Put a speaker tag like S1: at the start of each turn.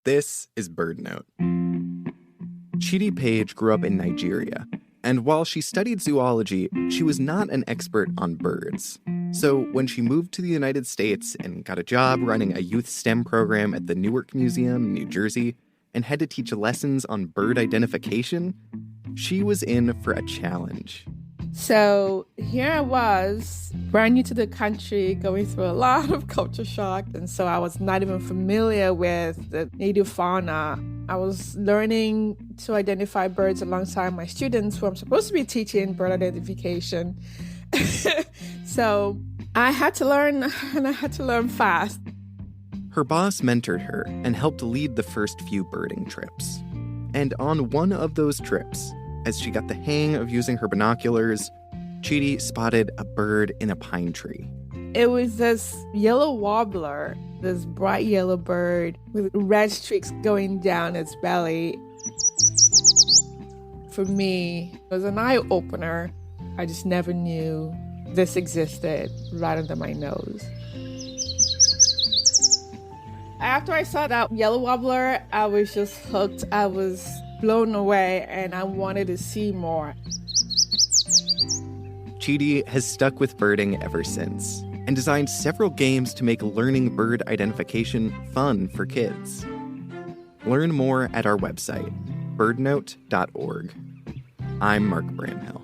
S1: This is BirdNote. Chidi Paige grew up in Nigeria, and while she studied zoology, she was not an expert on birds. So when she moved to the United States and got a job running a youth STEM program at the Newark Museum in New Jersey and had to teach lessons on bird identification, she was in for a challenge.
S2: So here I was, brand new to the country, going through a lot of culture shock. And so I was not even familiar with the native fauna. I was learning to identify birds alongside my students who I'm supposed to be teaching bird identification. So I had to learn, and I had to learn fast.
S1: Her boss mentored her and helped lead the first few birding trips. And on one of those trips, as she got the hang of using her binoculars, Chidi spotted a bird in a pine tree.
S2: It was this yellow warbler, this bright yellow bird with red streaks going down its belly. For me, it was an eye-opener. I just never knew this existed right under my nose. After I saw that yellow warbler, I was just hooked. I was blown away, and I wanted to see more.
S1: Chidi has stuck with birding ever since and designed several games to make learning bird identification fun for kids. Learn more at our website, birdnote.org. I'm Mark Bramhill.